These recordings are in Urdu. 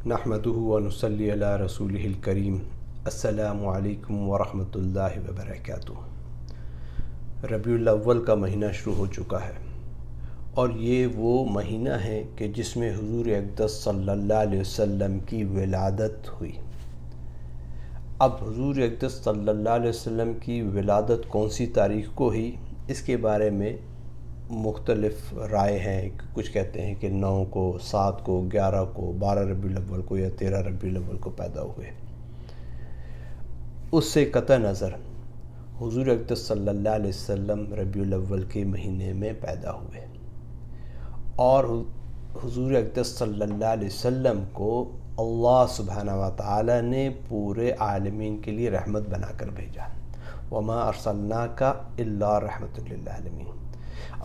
نحمده ونصلي علی رسوله الکریم۔ السلام علیکم ورحمۃ اللہ وبرکاتہ۔ ربیع الاول کا مہینہ شروع ہو چکا ہے اور یہ وہ مہینہ ہے کہ جس میں حضور اقدس صلی اللہ علیہ وسلم کی ولادت ہوئی۔ اب حضور اقدس صلی اللہ علیہ وسلم کی ولادت کون سی تاریخ کو ہوئی، اس کے بارے میں مختلف رائے ہیں۔ کچھ کہتے ہیں کہ 9 کو، 7 کو، 11 کو، 12 ربیع الاول کو یا 13 ربیع الاول کو پیدا ہوئے۔ اس سے قطع نظر حضور اقدس صلی اللہ علیہ وسلم ربیع الاول کے مہینے میں پیدا ہوئے اور حضور اقدس صلی اللہ علیہ وسلم کو اللہ سبحانہ و تعالی نے پورے عالمین کے لیے رحمت بنا کر بھیجا۔ وما ارسلناک الا رحمۃ للعالمین۔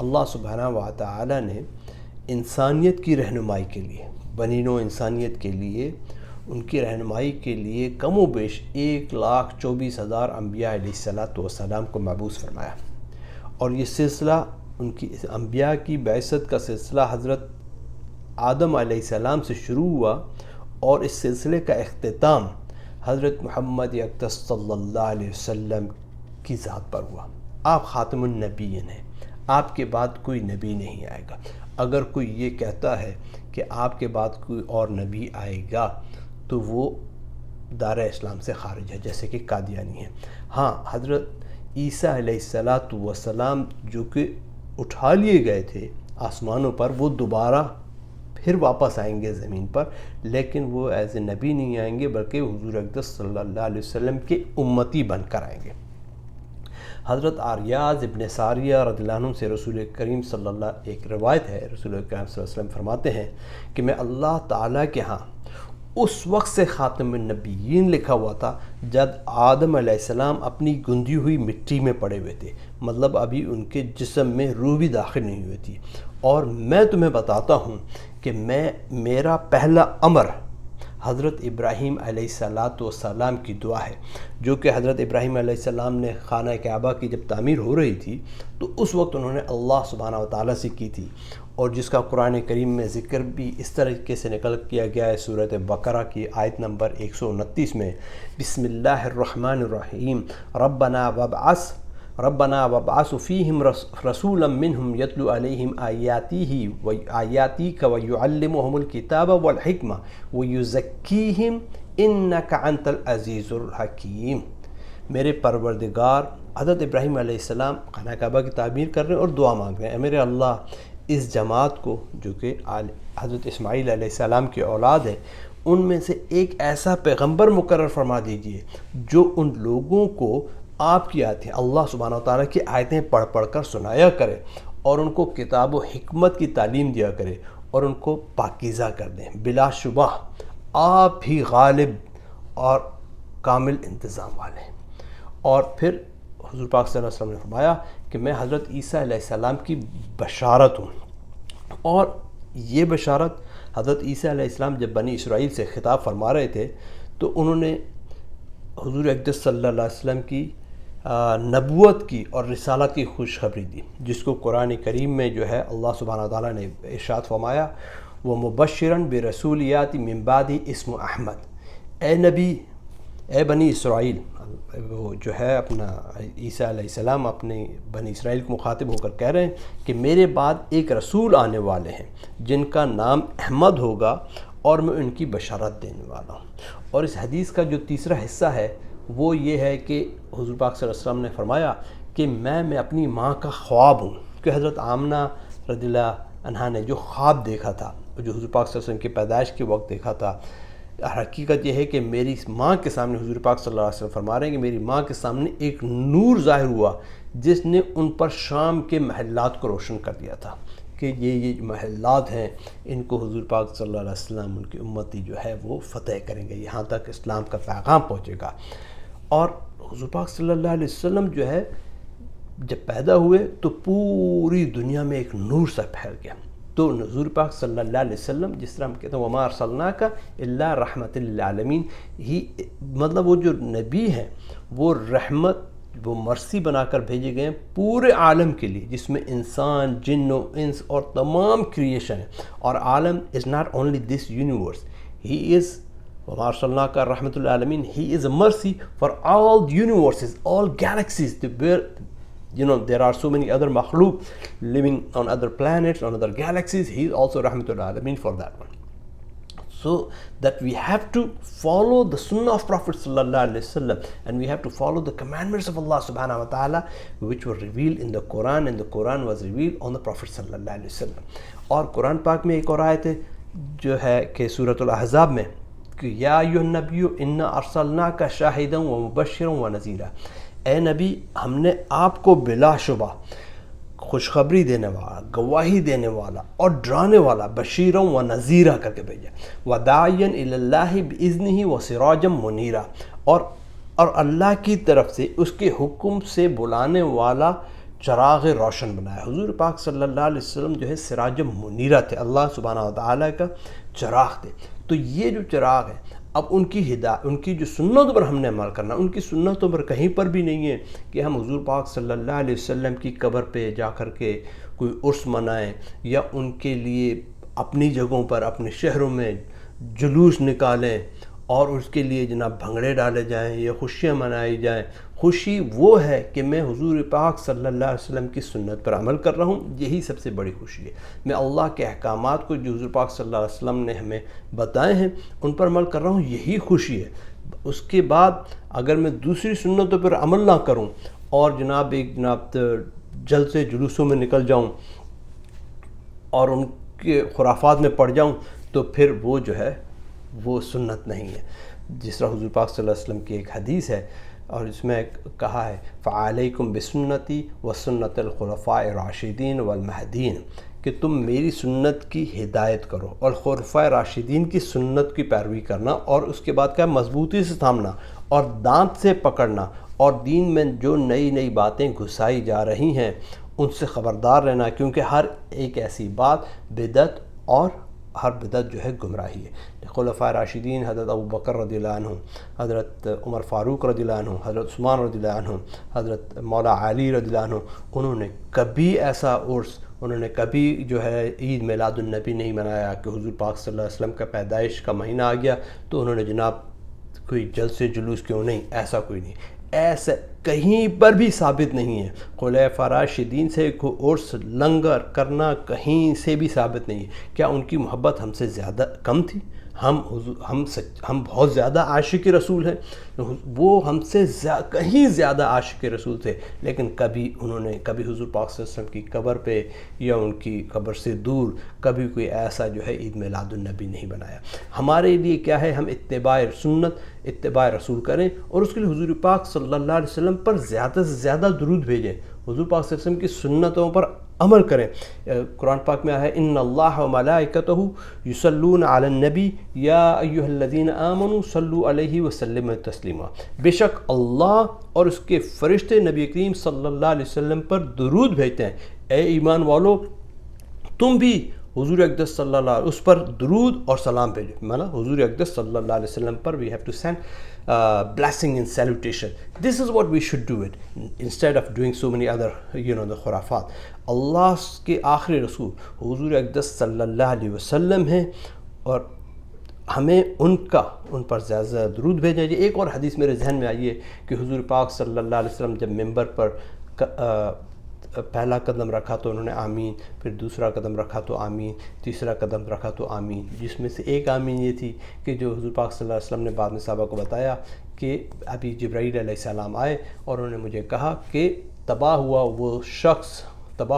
اللہ سبحانہ و تعالی نے انسانیت کی رہنمائی کے لیے، بنی نوع انسانیت کے لیے، ان کی رہنمائی کے لیے کم و بیش 1,24,000 انبیاء علیہ السلام کو مبعوث فرمایا۔ اور یہ سلسلہ، ان کی انبیاء کی بعثت کا سلسلہ حضرت آدم علیہ السلام سے شروع ہوا اور اس سلسلے کا اختتام حضرت محمد اقدس صلی اللہ علیہ وسلم کی ذات پر ہوا۔ آپ خاتم النبیین ہیں، آپ کے بعد کوئی نبی نہیں آئے گا۔ اگر کوئی یہ کہتا ہے کہ آپ کے بعد کوئی اور نبی آئے گا تو وہ دائرہ اسلام سے خارج ہے، جیسے کہ قادیانی ہیں۔ ہاں، حضرت عیسیٰ علیہ السلام جو کہ اٹھا لیے گئے تھے آسمانوں پر، وہ دوبارہ پھر واپس آئیں گے زمین پر، لیکن وہ ایز اے نبی نہیں آئیں گے، بلکہ حضور اقدس صلی اللہ علیہ وسلم کے امتی بن کر آئیں گے۔ حضرت عریاض ابن ساریہ رضی اللہ عنہ سے رسول کریم صلی اللہ، ایک روایت ہے، رسول کریم صلی اللہ علیہ وسلم فرماتے ہیں کہ میں اللہ تعالیٰ کے ہاں اس وقت سے خاتم النبیین لکھا ہوا تھا جب آدم علیہ السلام اپنی گندی ہوئی مٹی میں پڑے ہوئے تھے، مطلب ابھی ان کے جسم میں روح بھی داخل نہیں ہوئی تھی۔ اور میں تمہیں بتاتا ہوں کہ میرا پہلا امر حضرت ابراہیم علیہ السلام کی دعا ہے، جو کہ حضرت ابراہیم علیہ السلام نے خانہ کعبہ کی جب تعمیر ہو رہی تھی تو اس وقت انہوں نے اللہ سبحانہ و تعالیٰ سے کی تھی، اور جس کا قرآن کریم میں ذکر بھی اس طریقے سے نقل کیا گیا ہے سورۃ بقرہ کی آیت نمبر 129 میں۔ بسم اللہ الرحمن الرحیم۔ ربنا وابعث فیہم رسولا منہم یتلو علیہم آیاتک ویعلمہم الکتاب والحکمہ ویزکیہم انک انت العزیز الحکیم۔ میرے پروردگار، حضرت ابراہیم علیہ السلام خانہ کعبہ کی تعمیر کر رہے ہیں اور دعا مانگ رہے ہیں، اے میرے اللہ، اس جماعت کو جو کہ حضرت اسماعیل علیہ السلام کی اولاد ہے، ان میں سے ایک ایسا پیغمبر مقرر فرما دیجئے جو ان لوگوں کو آپ کی آیتیں، اللہ سبحانہ وتعالیٰ کی آیتیں پڑھ پڑھ کر سنایا کرے اور ان کو کتاب و حکمت کی تعلیم دیا کرے اور ان کو پاکیزہ کر دیں۔ بلا شبہ آپ ہی غالب اور کامل انتظام والے ہیں۔ اور پھر حضور پاک صلی اللہ علیہ وسلم نے فرمایا کہ میں حضرت عیسیٰ علیہ السلام کی بشارت ہوں، اور یہ بشارت حضرت عیسیٰ علیہ السلام جب بنی اسرائیل سے خطاب فرما رہے تھے تو انہوں نے حضور اقدس صلی اللہ علیہ وسلم کی نبوت کی اور رسالت کی خوشخبری دی، جس کو قرآن کریم میں جو ہے اللہ سبحانہ تعالیٰ نے ارشاد فرمایا، وَمُبَشِّرًا بِرَسُولٍ یَأْتِی مِن بَعْدِهِ اسمہ احمد۔ اے نبی، اے بنی اسرائیل، وہ جو ہے اپنا عیسیٰ علیہ السلام اپنے بنی اسرائیل کو مخاطب ہو کر کہہ رہے ہیں کہ میرے بعد ایک رسول آنے والے ہیں جن کا نام احمد ہوگا اور میں ان کی بشارت دینے والا ہوں۔ اور اس حدیث کا جو تیسرا حصہ ہے وہ یہ ہے کہ حضور پاک صلی اللہ علیہ وسلم نے فرمایا کہ میں اپنی ماں کا خواب ہوں، کہ حضرت آمنہ رضی اللہ عنہا نے جو خواب دیکھا تھا، جو حضور پاک صلی اللہ علیہ وسلم کی پیدائش کے وقت دیکھا تھا، حقیقت یہ ہے کہ میری ماں کے سامنے، حضور پاک صلی اللہ علیہ وسلم فرما رہے ہیں کہ میری ماں کے سامنے ایک نور ظاہر ہوا جس نے ان پر شام کے محلات کو روشن کر دیا تھا، کہ یہ محلات ہیں، ان کو حضور پاک صلی اللہ علیہ وسلم، ان کی امتی جو ہے وہ فتح کریں گے، یہاں تک اسلام کا پیغام پہنچے گا۔ اور حضور پاک صلی اللہ علیہ وسلم جو ہے جب پیدا ہوئے تو پوری دنیا میں ایک نور سا پھیل گیا۔ تو حضور پاک صلی اللہ علیہ وسلم، جس طرح ہم کہتے ہیں وما ارسلناک الا رحمۃ للعالمین، ہی مطلب وہ جو نبی ہیں وہ رحمت، وہ مرسی بنا کر بھیجے گئے ہیں پورے عالم کے لیے، جس میں انسان، جن و انس اور تمام کریشن ہے۔ اور عالم is not only this universe, He is وَمَا أَرْسَلْنَاكَ رَحْمَةُ لِلْعَالَمِينَ. He is a mercy for all universes, all galaxies. There are so many other makhluk living on other planets, on other galaxies. He is also Rahmatul Alameen for that one. So that we have to follow the sunnah of Prophet sallallahu alaihi wasallam, and we have to follow the commandments of Allah subhanahu wa ta'ala, which were revealed in the Quran, and the Quran was revealed on the Prophet sallallahu alaihi wasallam. اور قرآن پاک میں ایک اور آیت ہے جو ہے کہ سورۃ الاحزاب میں کہ یا ایھا النبی انا ارسلناک شاہدا ومبشرا ونذیرا. اے نبی، ہم نے آپ کو بلا شبہ خوشخبری دینے والا، گواہی دینے والا اور ڈرانے والا، بشیرا و نذیرا کر کے بھیجا. وداعیا الی اللہ باذنہ وسراجا منیرا، اور اللہ کی طرف سے اس کے حکم سے بلانے والا چراغ روشن بنایا. حضور پاک صلی اللہ علیہ وسلم جو ہے سراج منیرہ تھے، اللہ سبحانہ و تعالیٰ کا چراغ تھے. تو یہ جو چراغ ہے، اب ان کی ہدایت، ان کی جو سنتوں پر ہم نے عمل کرنا. ان کی سنتوں پر کہیں پر بھی نہیں ہے کہ ہم حضور پاک صلی اللہ علیہ وسلم کی قبر پہ جا کر کے کوئی عرس منائیں، یا ان کے لیے اپنی جگہوں پر اپنے شہروں میں جلوس نکالیں اور اس کے لیے جناب بھنگڑے ڈالے جائیں یا خوشیاں منائی جائیں. خوشی وہ ہے کہ میں حضور پاک صلی اللہ علیہ وسلم کی سنت پر عمل کر رہا ہوں، یہی سب سے بڑی خوشی ہے. میں اللہ کے احکامات کو جو حضور پاک صلی اللہ علیہ وسلم نے ہمیں بتائے ہیں ان پر عمل کر رہا ہوں، یہی خوشی ہے. اس کے بعد اگر میں دوسری سنتوں پر عمل نہ کروں اور جناب جلد سے جلوسوں میں نکل جاؤں اور ان کے خرافات میں پڑ جاؤں، تو پھر وہ جو ہے وہ سنت نہیں ہے. جس طرح حضور پاک صلی اللہ علیہ وسلم کی ایک حدیث ہے اور اس میں کہا ہے فعلیکم بسنتی وسنت الخلفاء الراشدین والمہدین، کہ تم میری سنت کی ہدایت کرو اور خلفاء راشدین کی سنت کی پیروی کرنا، اور اس کے بعد کیا مضبوطی سے تھامنا اور دانت سے پکڑنا، اور دین میں جو نئی نئی باتیں گھسائی جا رہی ہیں ان سے خبردار رہنا، کیونکہ ہر ایک ایسی بات بدعت، اور ہر بدعت جو ہے گمراہی ہے. خلفاء راشدین حضرت ابوبکر رضی اللہ عنہ، حضرت عمر فاروق رضی اللہ عنہ، حضرت عثمان رضی اللہ عنہ، حضرت مولا علی رضی اللہ عنہ، انہوں نے کبھی ایسا عرس، انہوں نے کبھی جو ہے عید میلاد النبی نہیں منایا کہ حضور پاک صلی اللہ علیہ وسلم کا پیدائش کا مہینہ آ گیا تو انہوں نے جناب کوئی جلسے جلوس کیوں نہیں، ایسا کوئی نہیں. ایسا کہیں پر بھی ثابت نہیں ہے. خلفاء راشدین سے کوئی عرس لنگر کرنا کہیں سے بھی ثابت نہیں ہے. کیا ان کی محبت ہم سے زیادہ کم تھی؟ ہم بہت زیادہ عاشق رسول ہیں، وہ ہم سے کہیں زیادہ عاشق رسول تھے، لیکن کبھی انہوں نے حضور پاک صلی اللہ علیہ وسلم کی قبر پہ یا ان کی قبر سے دور کبھی کوئی ایسا جو ہے عید میلاد النبی نہیں بنایا. ہمارے لیے کیا ہے، ہم اتباع سنت، اتباع رسول کریں، اور اس کے لیے حضور پاک صلی اللہ علیہ وسلم پر زیادہ سے زیادہ درود بھیجیں، حضور پاک صلی اللہ علیہ وسلم کی سنتوں پر عمل کریں. قرآن پاک میں ہے ان اللہ و ملائکتہ یصلون علی النبی یا ایھا الذین آمنوا صلوا علیہ وسلم تسلیما. بے شک اللہ اور اس کے فرشتے نبی کریم صلی اللہ علیہ وسلم پر درود بھیجتے ہیں. اے ایمان والو، تم بھی حضور اقدس صلی اللہ علیہ اس پر درود اور سلام بھیجو. مانا حضور اقدس صلی اللہ علیہ وسلم پر we have to send blessing and salutation. This is what we should do it instead of doing so many other the خرافات. اللہ کے آخری رسول حضور اقدس صلی اللہ علیہ وسلم ہیں، اور ہمیں ان پر زیادہ سے زیادہ درود بھیجنا چاہیے. ایک اور حدیث میرے ذہن میں آئی ہے کہ حضور پاک صلی اللہ علیہ وسلم جب ممبر پر پہلا قدم رکھا تو انہوں نے آمین، پھر دوسرا قدم رکھا تو آمین، تیسرا قدم رکھا تو آمین، جس میں سے ایک آمین یہ تھی کہ جو حضور پاک صلی اللہ علیہ وسلم نے بعد میں صحابہ کو بتایا کہ ابھی جبرائیل علیہ السلام آئے اور انہوں نے مجھے کہا کہ تباہ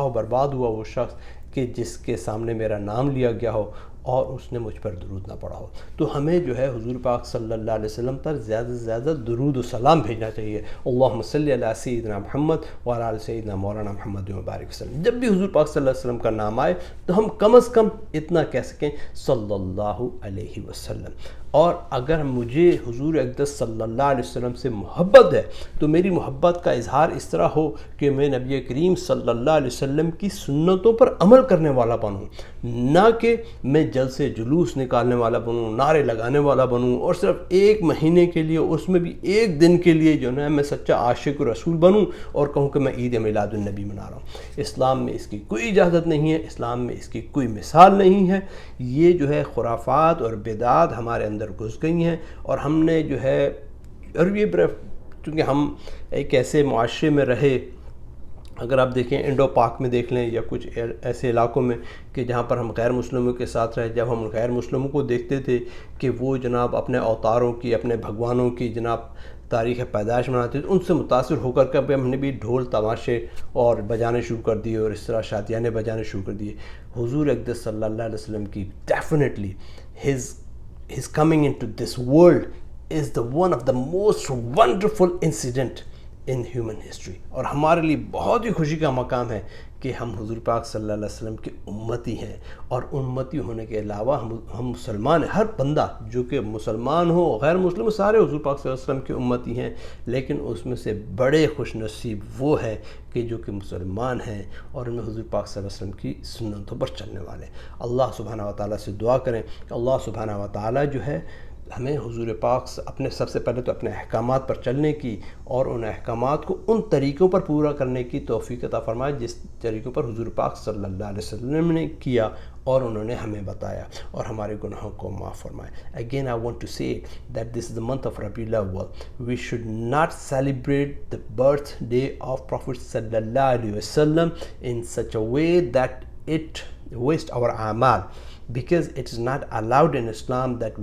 و برباد ہوا وہ شخص کہ جس کے سامنے میرا نام لیا گیا ہو اور اس نے مجھ پر درود نہ پڑھا ہو. تو ہمیں جو ہے حضور پاک صلی اللہ علیہ وسلم پر زیادہ سے زیادہ درود و سلام بھیجنا چاہیے. اللہم صلی علی سیدنا محمد وعلی آل سیدنا مولانا محمد وبارک وسلم. جب بھی حضور پاک صلی اللہ علیہ وسلم کا نام آئے تو ہم کم از کم اتنا کہہ سکیں صلی اللہ علیہ وسلم. اور اگر مجھے حضور اقدس صلی اللہ علیہ وسلم سے محبت ہے تو میری محبت کا اظہار اس طرح ہو کہ میں نبی کریم صلی اللہ علیہ وسلم کی سنتوں پر عمل کرنے والا بنوں. نہ کہ میں جلد سے جلوس نکالنے والا بنوں، نعرے لگانے والا بنوں، اور صرف ایک مہینے کے لیے، اس میں بھی ایک دن کے لیے جو ہے میں سچا عاشق رسول بنوں اور کہوں کہ میں عید میلاد النبی منا رہا ہوں۔ اسلام میں اس کی کوئی اجازت نہیں ہے، اسلام میں اس کی کوئی مثال نہیں ہے۔ یہ جو ہے خرافات اور بدعات ہمارے اندر گھس گئی ہیں، اور ہم نے جو ہے، اور یہ چونکہ ہم ایک ایسے معاشرے میں رہے، اگر آپ دیکھیں انڈو پاک میں دیکھ لیں یا کچھ ایسے علاقوں میں کہ جہاں پر ہم غیر مسلموں کے ساتھ رہے، جب ہم غیر مسلموں کو دیکھتے تھے کہ وہ جناب اپنے اوتاروں کی، اپنے بھگوانوں کی جناب تاریخ پیدائش مناتے تھے، ان سے متاثر ہو کر کے ہم نے بھی ڈھول تماشے اور بجانے شروع کر دیے، اور اس طرح شادیانے بجانے شروع کر دیے۔ حضور اقدس صلی اللہ علیہ وسلم کی definitely his coming into this world is the one of the most wonderful incident in human history، اور ہمارے لیے بہت ہی خوشی کا مقام ہے کہ ہم حضور پاک صلی اللہ علیہ وسلم کے امتی ہیں، اور امتی ہونے کے علاوہ ہم مسلمان ہیں۔ ہر بندہ جو کہ مسلمان ہو، غیر مسلم، سارے حضور پاک صلی اللہ علیہ وسلم کے امتی ہیں، لیکن اس میں سے بڑے خوش نصیب وہ ہیں کہ جو کہ مسلمان ہیں اور ان میں حضور پاک صلی اللہ علیہ وسلم کی سنتوں پر چلنے والے ہیں۔ اللہ سبحانہ و تعالیٰ سے دعا کریں کہ اللہ سبحانہ و تعالیٰ جو ہے ہمیں حضور پاک اپنے سب سے پہلے تو اپنے احکامات پر چلنے کی اور ان احکامات کو ان طریقوں پر پورا کرنے کی توفیق عطا فرمائے جس طریقوں پر حضور پاک صلی اللہ علیہ وسلم نے کیا اور انہوں نے ہمیں بتایا، اور ہمارے گناہوں کو معاف فرمائے۔ Again, I want to say that this is the month of Rabiul Awwal. We should not celebrate the birthday of Prophet sallallahu alaihi wasallam in such a way that it wastes our amal, because it is not allowed in Islam that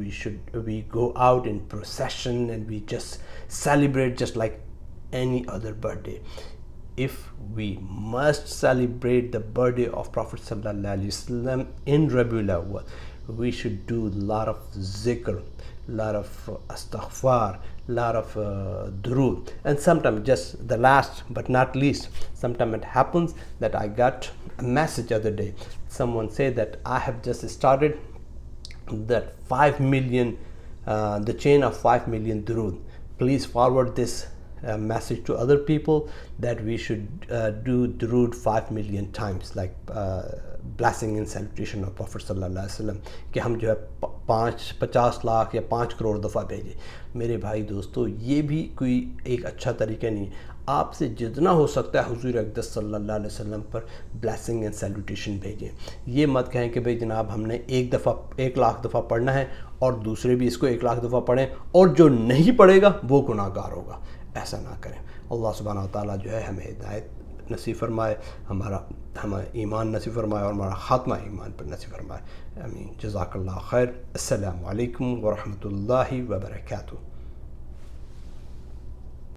we go out in procession and we just celebrate just like any other birthday. If we must celebrate the birthday of Prophet sallallahu alaihi wasallam in Rabiul Awwal, we should do a lot of zikr, lot of astaghfar, lot of durood, and sometimes, just the last but not least, sometimes it happens that I got a message the other day. Someone said that I have just started that 5 million, the chain of 5 million durood. Please forward this message to other people that we should do durood 5 million times, like blessing and salutation of Prophet sallallahu alaihi wasallam، کہ ہم جو ہے 50 لاکھ یا 5 کروڑ دفعہ بھیجیں۔ میرے بھائی دوستو، یہ بھی کوئی ایک اچھا طریقہ نہیں ہے۔ آپ سے جتنا ہو سکتا ہے حضور اقدس صلی اللہ علیہ وسلم پر بلیسنگ اینڈ سیلوٹیشن بھیجیں۔ یہ مت کہیں کہ بھئی جناب ہم نے 1 لاکھ دفعہ پڑھنا ہے اور دوسرے بھی اس کو 1 لاکھ دفعہ پڑھیں، اور جو نہیں پڑھے گا وہ گناہ گار ہوگا۔ ایسا نہ کریں۔ اللہ سبحانہ و تعالیٰ جو ہے ہمیں ہدایت نصیب فرمائے، ہمیں ایمان نصیب فرمائے اور ہمارا خاتمہ ایمان پر نصیب فرمائے۔ آمین۔ جزاک اللہ خیر۔ السلام علیکم ورحمۃ اللہ وبرکاتہ۔